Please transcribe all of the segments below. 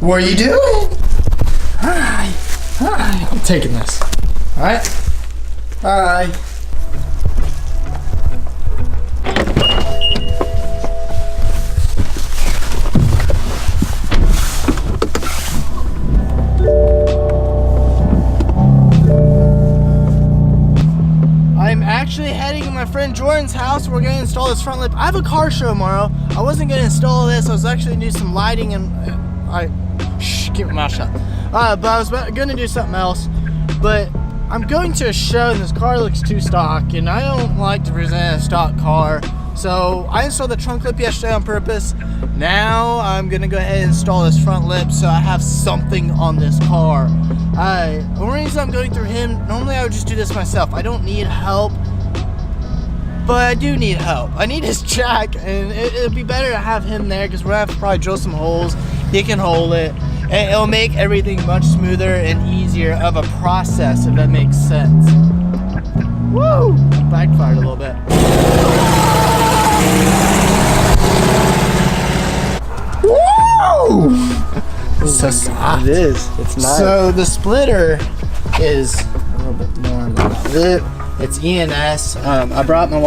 What are you doing? Hi. I'm taking this. Alright? Bye. I'm actually heading to my friend Jordan's house. We're going to install this front lip. I have a car show tomorrow. I wasn't going to install this. I was actually going to do some lighting and keep my mouth shut. But I was going to do something else. But I'm going to a show and this car looks too stock and I don't like to present a stock car. So I installed the trunk lip yesterday on purpose. Now I'm going to go ahead and install this front lip so I have something on this car. The only reason I'm going through him, normally I would just do this myself. I don't need help, but I do need help. I need his jack, and it'd be better to have him there because we're gonna have to probably drill some holes. He can hold it, and it'll make everything much smoother and easier of a process, if that makes sense. Woo! Backfired a little bit. Woo! So soft. It is. It's nice. So the splitter is a little bit more than that lip. It's ENS. I brought my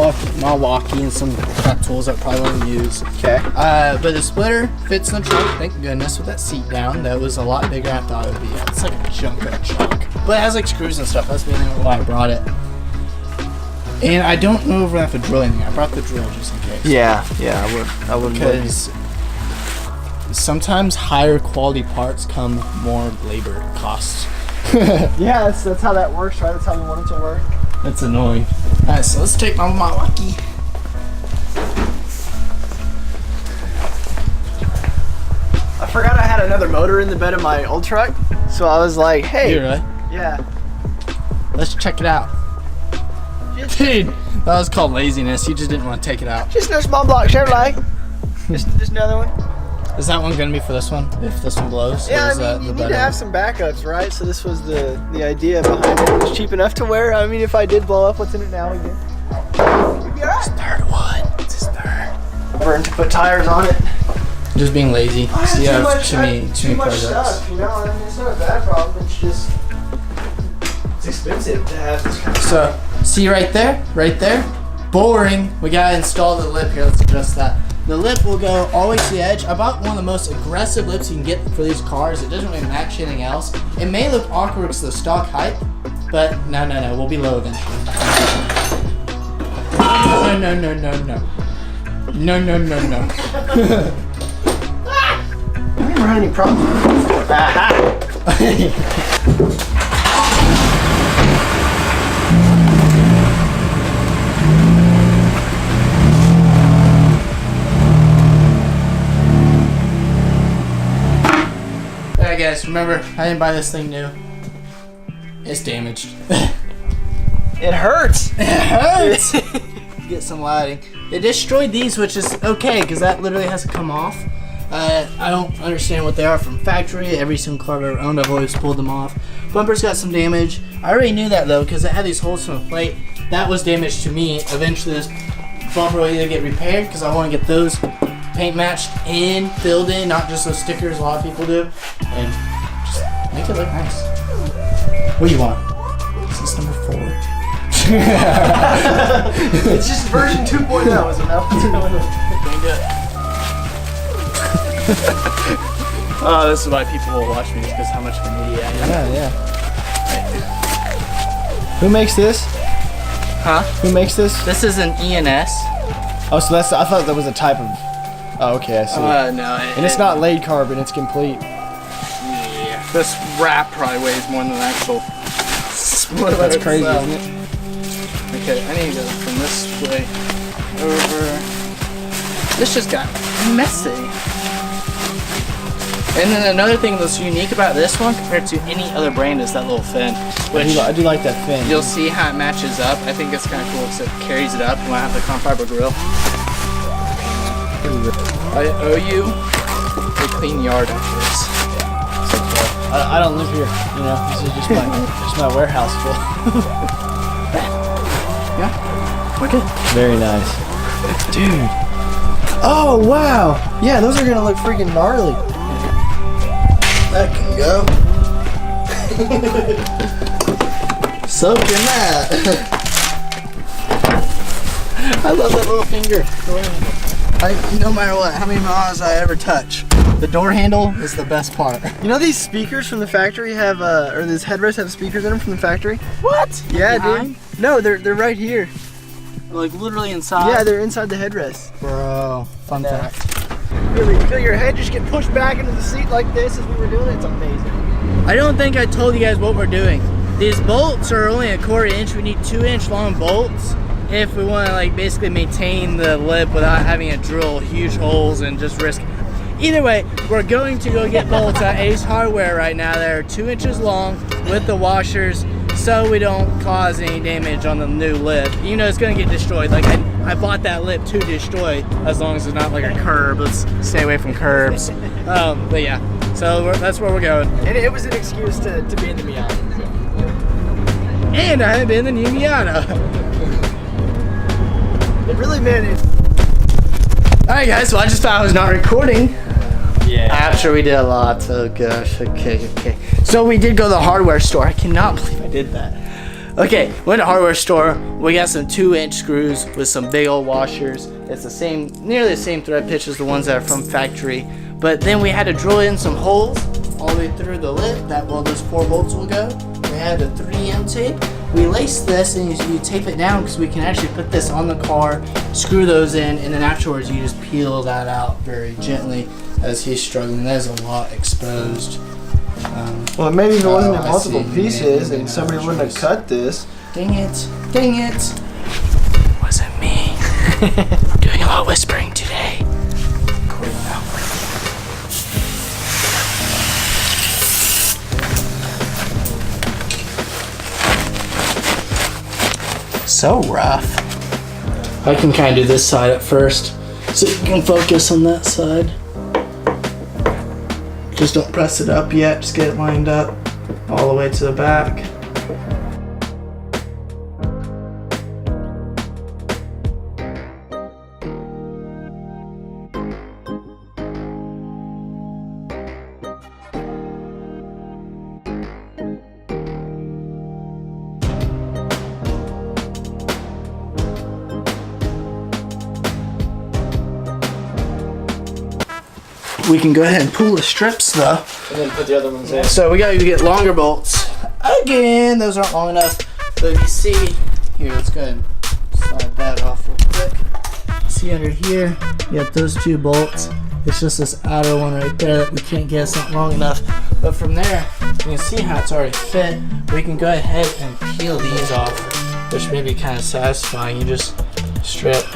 walkie and some prep tools I probably won't use. Okay. But the splitter fits in the trunk. Thank goodness with that seat down. That was a lot bigger than I thought it would be. It's like a junker truck, but it has like screws and stuff. That's the only reason why I brought it. And I don't know if we're gonna have to drill anything. I brought the drill just in case. Yeah, I would. Because sometimes higher quality parts come more labor costs. Yeah, that's how that works, right? That's how you want it to work. That's annoying. Alright, so let's take my walkie. I forgot I had another motor in the bed of my old truck, so I was like, hey. You really? Yeah. Let's check it out. Dude, that was called laziness. You just didn't want to take it out. Just no small block Chevrolet. just another one. Is that one going to be for this one? If this one blows? Yeah, I mean, you need to have some backups, right? So this was the idea behind it. It's cheap enough to where, I mean, if I did blow up, what's in it now again? You'd be alright. It's third one. It's his third. Burn to put tires on it. Just being lazy. I have you have too many much projects. stuff, you know? I mean, it's not a bad problem. It's just, it's expensive to have this kind of So, see right there? Right there? Boring. We got to install the lip here. Let's adjust that. The lip will go all the way to the edge. I bought one of the most aggressive lips you can get for these cars. It doesn't really match anything else. It may look awkward because of the stock height, but no. We'll be low eventually. No. No. I never had any problems with it before. Alright guys, remember, I didn't buy this thing new. It's damaged. It hurts. It hurts! Get some lighting. They destroyed these, which is okay, because that literally has to come off. I don't understand what they are from factory. Every single car I've ever owned, I've always pulled them off. Bumper's got some damage. I already knew that though, because it had these holes from the plate. That was damaged to me. Eventually this bumper will either get repaired, because I want to get those paint matched in, filled in, not just those stickers a lot of people do, and just make it look nice. What do you want? Is this number 4? It's just version 2.0 is enough. Oh, this is why people will watch me, because how much of an idiot I am. Yeah. Who makes this? Huh? Who makes this? This is an ENS. Oh, so that's, I thought that was a type of, oh, okay, I see. No. And it's not laid carbon, it's complete. Yeah. This wrap probably weighs more than the actual. That's crazy, isn't it? Okay, I need to go from this way over. This just got messy. And then another thing that's unique about this one compared to any other brand is that little fin. Which I do like that fin. You'll see how it matches up. I think it's kind of cool because it carries it up. You might have the carbon fiber grill. I owe you a clean yard after this. I don't live here, you know. This is just my warehouse full. Yeah, we're good. Very nice, dude. Oh wow, yeah, those are gonna look freaking gnarly. That can go. So can that. I love that little finger. No matter what, how many miles I ever touch, the door handle is the best part. You know these speakers from the factory have, or these headrests have speakers in them from the factory? What? Yeah, Behind? dude. No, they're right here. Like literally inside? Yeah, they're inside the headrest. Bro, fun fact. Feel your head just get pushed back into the seat like this as we were doing it. It's amazing. I don't think I told you guys what we're doing. These bolts are only a 1/4 inch. We need 2-inch long bolts if we want to like basically maintain the lip without having to drill huge holes and just risk. Either way, we're going to go get bolts at Ace Hardware right now. They're 2 inches long with the washers, so we don't cause any damage on the new lip. You know it's gonna get destroyed. Like I bought that lip to destroy, as long as it's not like a curb. Let's stay away from curbs. But yeah, so that's where we're going. And it was an excuse to be in the Miata. And I haven't been in the new Miata. It really meant it. Alright guys, so I just thought I was not recording. Yeah. After we did a lot, oh gosh, okay. So we did go to the hardware store. I cannot believe I did that. Okay, went to the hardware store. We got some 2-inch screws with some big old washers. It's the same, nearly the same thread pitch as the ones that are from factory. But then we had to drill in some holes all the way through the lip. That well, those 4 bolts will go. We had a 3M tape. We laced this and you tape it down because we can actually put this on the car, screw those in, and then afterwards you just peel that out very gently as he's struggling. There's a lot exposed. Well, maybe if it wasn't in I multiple see. pieces Maybe and somebody wouldn't have cut this. Dang it. It wasn't me. I'm doing a lot of whispering today. Recording now. So rough. I can kind of do this side at first so you can focus on that side. Just don't press it up yet, just get it lined up all the way to the back. We can go ahead and pull the strips though. And then put the other ones in. So we gotta get longer bolts. Again, those aren't long enough. But if you see, here, let's go ahead and slide that off real quick. See under here, you have those 2 bolts. It's just this outer one right there that we can't get, it's not long enough. But from there, you can see how it's already fit. We can go ahead and peel these off, which may be kind of satisfying. You just strip.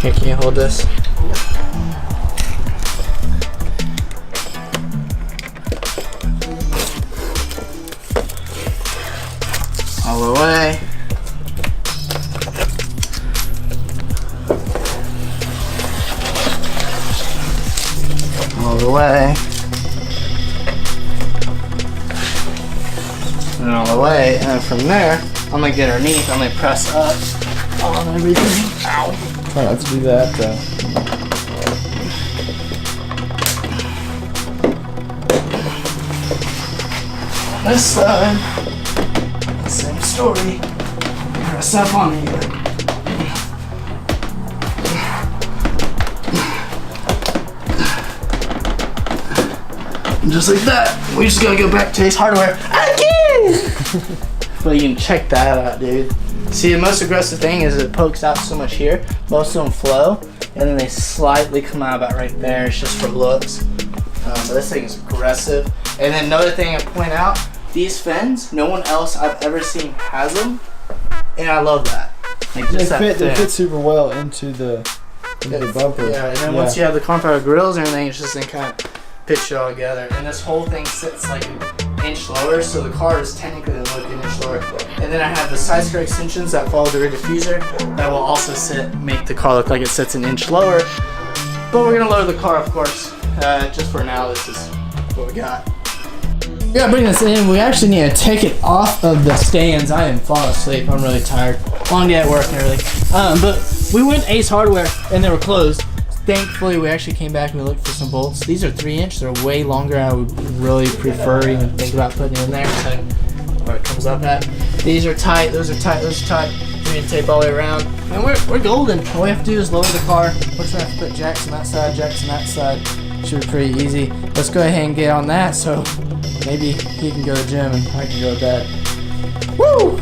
Here, can you hold this? All the way. All the way. And all the way. And then from there, I'm gonna get underneath. I'm gonna press up on everything. Ow. Try not to do that. This side. Same story. Press up on here. And just like that, we just gotta go back to Ace Hardware again! Well, you can check that out, dude. See, the most aggressive thing is it pokes out so much here. Most of them flow, and then they slightly come out about right there. It's just for looks. But this thing is aggressive. And then another thing I point out, these fins, no one else I've ever seen has them, and I love that. Like just They that fit super well into the bumper. Yeah, and then once you have the compound grills and everything, it's just then kind of pitch it all together. And this whole thing sits like an inch lower, so the car is technically look an inch lower. And then I have the side skirt extensions that follow the rear diffuser that will also make the car look like it sits an inch lower. But we're gonna lower the car, of course. Just for now, this is what we got. We gotta bring this in. We actually need to take it off of the stands. I am falling asleep. I'm really tired. Long day at work and everything. But we went to Ace Hardware and they were closed. thankfully we actually came back and we looked for some bolts. These are 3-inch. They're way longer. I would really prefer even think about putting it in there. So where it comes up at. These are tight. Those are tight. Those are tight. We're gonna tape all the way around. And we're golden. All we have to do is lower the car. We're trying to have to put jacks on that side, jacks on that side. Should be pretty easy. Let's go ahead and get on that so maybe he can go to the gym and I can go to bed. Woo!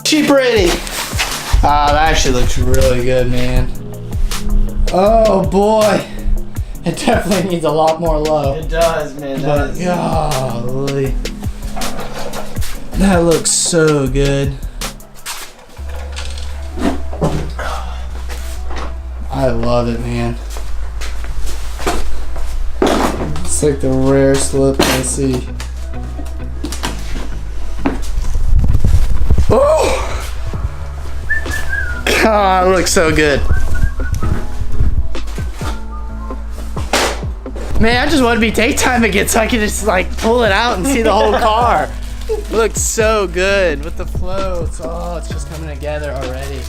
Sheep ready. Ah, that actually looks really good, man. Oh boy, it definitely needs a lot more low. It does, man. But golly, that looks so good. I love it, man. It's like the rarest lip I see. Oh! God, it looks so good. Man, I just want to be daytime again so I can just like pull it out and see the whole car. It looks so good with the floats. Oh, it's just coming together already.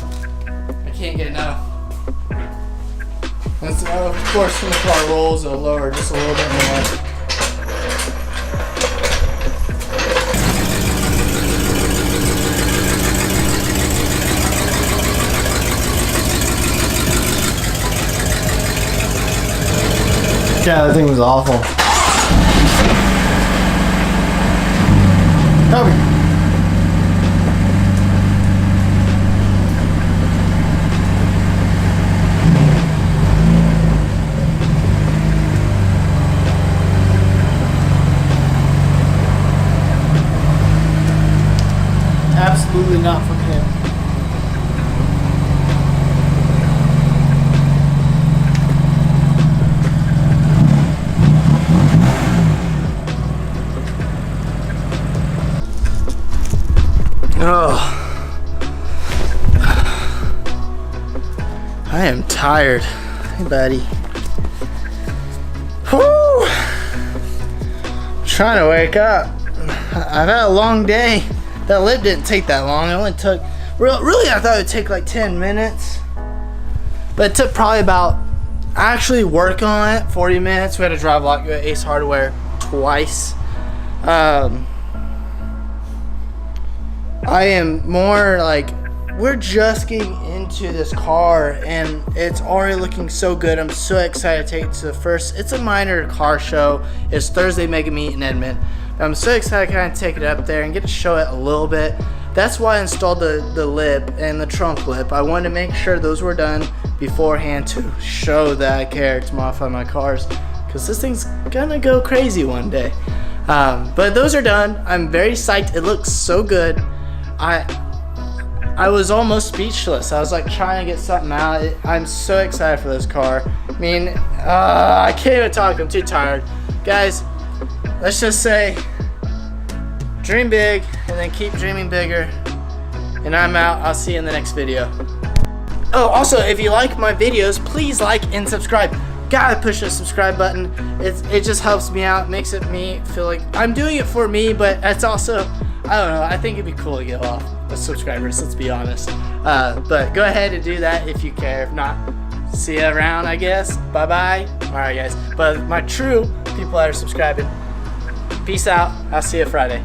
I can't get enough. And so, of course, when the car rolls, it'll lower just a little bit more. Yeah, that thing was awful. Copy. Absolutely not for him. Oh, I am tired. Hey, buddy. Whoo! I'm trying to wake up. I've had a long day. That lip didn't take that long. It only took, really I thought it would take like 10 minutes. But it took probably about, actually work on it, 40 minutes. We had to drive like Ace Hardware twice. I am more like, we're just getting into this car and it's already looking so good. I'm so excited to take it to the first, it's a minor car show. It's Thursday Mega Meet in Edmond. I'm so excited to kind of take it up there and get to show it a little bit. That's why I installed the lip and the trunk lip. I wanted to make sure those were done beforehand to show that I care to modify my cars, because this thing's gonna go crazy one day. But those are done. I'm very psyched. It looks so good. I was almost speechless. I was like trying to get something out. I'm so excited for this car. I mean, I can't even talk. I'm too tired. Guys, let's just say, dream big and then keep dreaming bigger. And I'm out. I'll see you in the next video. Oh, also, if you like my videos, please like and subscribe. Gotta push the subscribe button. It just helps me out. Makes me feel like I'm doing it for me, but it's also, I don't know, I think it'd be cool to get off the subscribers, let's be honest. But go ahead and do that if you care. If not, see you around, I guess. Bye-bye. Alright, guys. But my true people that are subscribing, peace out. I'll see you Friday.